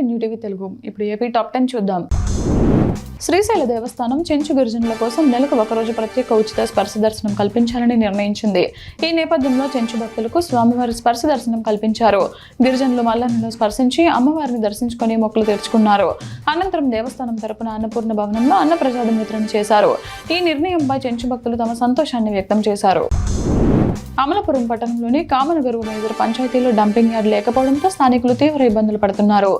New TV Telugu. ఇప్పుడు AP top 10 చూద్దాం. శ్రీశైల దేవస్థానం చెంచు గిరిజనుల కోసం నెలకు ఒకరోజు ప్రత్యేక ఉచిత స్పర్శ దర్శనం కల్పించాలని నిర్ణయించింది. ఈ నేపథ్యంలో చెంచు భక్తులకు స్వామివారి స్పర్శ దర్శనం కల్పించారు. గిరిజనులు మల్లన్నను స్పర్శించి అమ్మవారిని దర్శించుకుని మొక్కులు తీర్చుకున్నారు. అనంతరం దేవస్థానం తరపున అన్నపూర్ణ భవనంలో అన్నప్రసాదం వితరణ చేశారు. ఈ నిర్ణయంపై చెంచు భక్తులు తమ సంతోషాన్ని వ్యక్తం చేశారు. అమలాపురం పట్టణంలోని కామనగరువు మేజర్ పంచాయతీలో డంపింగ్ యార్డ్ లేకపోవడంతో స్థానికులు తీవ్ర ఇబ్బందులు పడుతున్నారు.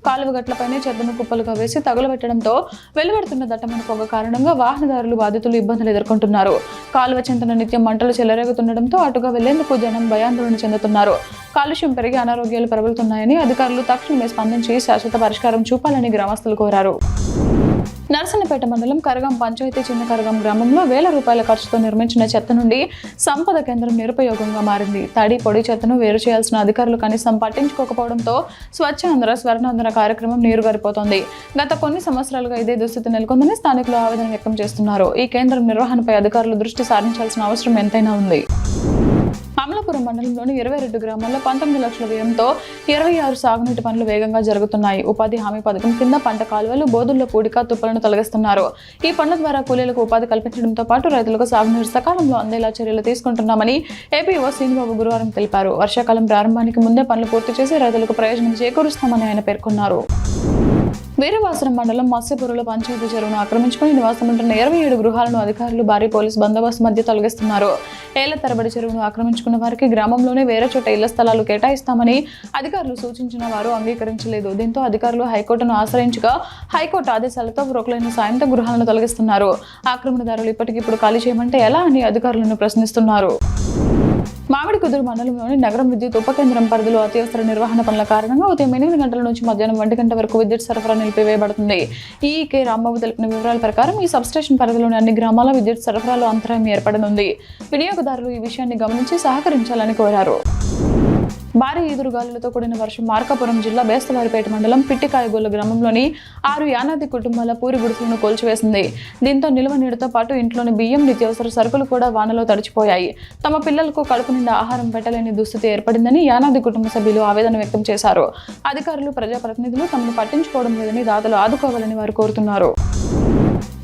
కాలువ గట్లపైనే చెత్తను కుప్పలుగా వేసి తగులబెట్టడంతో వెలువడుతున్న దట్టమైన పొగ కారణంగా వాహనదారులు బాధితులు ఇబ్బందులు ఎదుర్కొంటున్నారు. కాలువ చెంతన నిత్యం మంటలు చెలరేగుతుండటంతో అటుగా వెళ్లేందుకు జనం భయాందోళన చెందుతున్నారు. కాలుష్యం పెరిగి అనారోగ్యాలు ప్రబలుతున్నాయని అధికారులు తక్షణమే స్పందించి శాశ్వత పరిష్కారం చూపాలని గ్రామస్తులు కోరారు. నర్సన్నపేట మండలం కరగం పంచాయతీ చిన్న కరగం గ్రామంలో వేల రూపాయల ఖర్చుతో నిర్మించిన చెత్త నుండి సంపద కేంద్రం నిరుపయోగంగా మారింది. తడి పొడి చెత్తను వేరు చేయాల్సిన అధికారులు కనీసం పట్టించుకోకపోవడంతో స్వచ్ఛాంధ్ర స్వర్ణాంధ్ర కార్యక్రమం నీరుగారిపోతోంది. గత కొన్ని సంవత్సరాలుగా ఇదే దుస్థితి నెలకొందని స్థానికులు ఆవేదన వ్యక్తం చేస్తున్నారు. ఈ కేంద్రం నిర్వహణపై అధికారులు దృష్టి సారించాల్సిన అవసరం ఎంతైనా ఉంది. అమలాపురం మండలంలోని 22 గ్రామాల్లో 19 లక్షల వ్యయంతో 26 సాగునీటి పనులు వేగంగా జరుగుతున్నాయి. ఉపాధి హామీ పథకం కింద పంట కాలువలు, బోధుల్లో పూడిక, తుప్పలను తొలగిస్తున్నారు. ఈ పనుల ద్వారా కూలీలకు ఉపాధి కల్పించడంతో పాటు రైతులకు సాగునీరు సకాలంలో అందేలా చర్యలు తీసుకుంటున్నామని ఏపీఓ శ్రీనిబాబు గురువారం తెలిపారు. వర్షాకాలం ప్రారంభానికి ముందే పనులు పూర్తి చేసి రైతులకు ప్రయోజనం చేకూరుస్తామని ఆయన పేర్కొన్నారు. వీరవాసరం మండలం మత్స్యపురంలో పంచాయతీ చెరువును ఆక్రమించుకుని నివాసముంటున్న 27 గృహాలను అధికారులు భారీ పోలీసు బందోబస్తు మధ్య తొలగిస్తున్నారు. ఏళ్ల తరబడి చెరువును ఆక్రమించుకున్న వారికి గ్రామంలోనే వేరే చోట ఇళ్ల స్థలాలు కేటాయిస్తామని అధికారులు సూచించిన వారు అంగీకరించలేదు. దీంతో అధికారులు హైకోర్టును ఆశ్రయించగా హైకోర్టు ఆదేశాలతో ప్రొక్లైన్ సాయంతో గృహాలను తొలగిస్తున్నారు. ఆక్రమణదారులు ఇప్పటికిప్పుడు ఖాళీ చేయమంటే ఎలా అని అధికారులను ప్రశ్నిస్తున్నారు. మామిడికుదురు మండలంలోని నగరం విద్యుత్ ఉప కేంద్రం పరిధిలో అత్యవసర నిర్వహణ పనుల కారణంగా ఉదయం 8 గంటల నుంచి మధ్యాహ్నం 1 గంట వరకు విద్యుత్ సరఫరా నిలిపివేయబడుతుంది. ఈకే రాంబాబు తెలిపిన వివరాల ప్రకారం ఈ సబ్స్టేషన్ పరిధిలోని అన్ని గ్రామాల విద్యుత్ సరఫరాలో అంతరాయం ఏర్పడనుంది. వినియోగదారులు ఈ విషయాన్ని గమనించి సహకరించాలని కోరారు. భారీ ఈదురుగాలులతో కూడిన వర్షం మార్కాపురం జిల్లా బేస్తవారిపేట మండలం పిట్టికాయగొల్ల గ్రామంలోని 6 యానాది కుటుంబాల పూరి గుడిసెలను కూల్చివేసింది. దీంతో నిల్వ నీటితో పాటు ఇంట్లోని బియ్యం, నిత్యావసర సరుకులు కూడా వానలో తడిచిపోయాయి. తమ పిల్లలకు కడుపు నిండా ఆహారం పెట్టలేని దుస్థితి ఏర్పడిందని యానాది కుటుంబ సభ్యులు ఆవేదన వ్యక్తం చేశారు. అధికారులు, ప్రజాప్రతినిధులు తమను పట్టించుకోవడం లేదని దాతలు ఆదుకోవాలని వారు కోరుతున్నారు.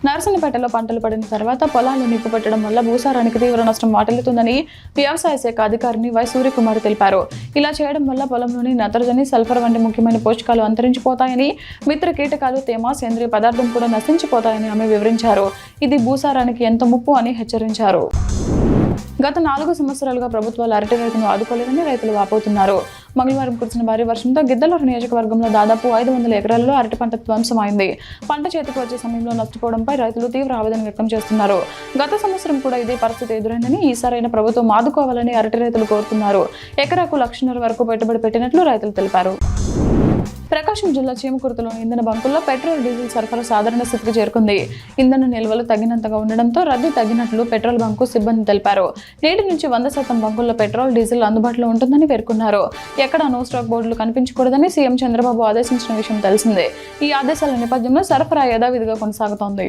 నర్సన్నపేటలో పంటలు పడిన తర్వాత పొలాలు నిప్పు పెట్టడం వల్ల భూసారానికి తీవ్ర నష్టం వాటిల్లుతుందని వ్యవసాయ శాఖ అధికారిని వై సూర్యకుమార్ తెలిపారు. ఇలా చేయడం వల్ల పొలంలోని నత్రజని, సల్ఫర్ వంటి ముఖ్యమైన పోషకాలు అంతరించిపోతాయని, మిత్ర కీటకాలు, తేమ, సేంద్రియ పదార్థం కూడా నశించిపోతాయని ఆమె వివరించారు. ఇది భూసారానికి ఎంత ముప్పు అని హెచ్చరించారు. గత 4 సంవత్సరాలుగా ప్రభుత్వాలు అరటి రైతును ఆదుకోలేదని రైతులు వాపోతున్నారు. మంగళవారం కురిసిన భారీ వర్షంతో గిద్దలూరు నియోజకవర్గంలో దాదాపు 500 ఎకరాలలో అరటి పంట ధ్వంసమైంది. పంట చేతికి వచ్చే సమయంలో నష్టపోవడంపై రైతులు తీవ్ర ఆవేదన వ్యక్తం చేస్తున్నారు. గత సంవత్సరం కూడా ఇదే పరిస్థితి ఎదురైందని ఈసారైన ప్రభుత్వం ఆదుకోవాలని అరటి రైతులు కోరుతున్నారు. ఎకరాకు 1,00,000 వరకు పెట్టుబడి పెట్టినట్లు రైతులు తెలిపారు. ప్రకాశం జిల్లా చీమకుర్తిలోని ఇంధన బంకుల్లో పెట్రోల్, డీజిల్ సరఫరా సాధారణ స్థితికి చేరుకుంది. ఇంధన నిల్వలు తగినంతగా ఉండడంతో రద్దీ తగ్గినట్లు పెట్రోల్ బంకు సిబ్బంది తెలిపారు. నేటి నుంచి 100% బంకుల్లో పెట్రోల్, డీజిల్ అందుబాటులో ఉంటుందని పేర్కొన్నారు. ఎక్కడ నో స్టాక్ బోర్డులు కనిపించకూడదని సీఎం చంద్రబాబు ఆదేశించిన విషయం తెలిసిందే. ఈ ఆదేశాల నేపథ్యంలో సరఫరా యథావిధిగా కొనసాగుతోంది.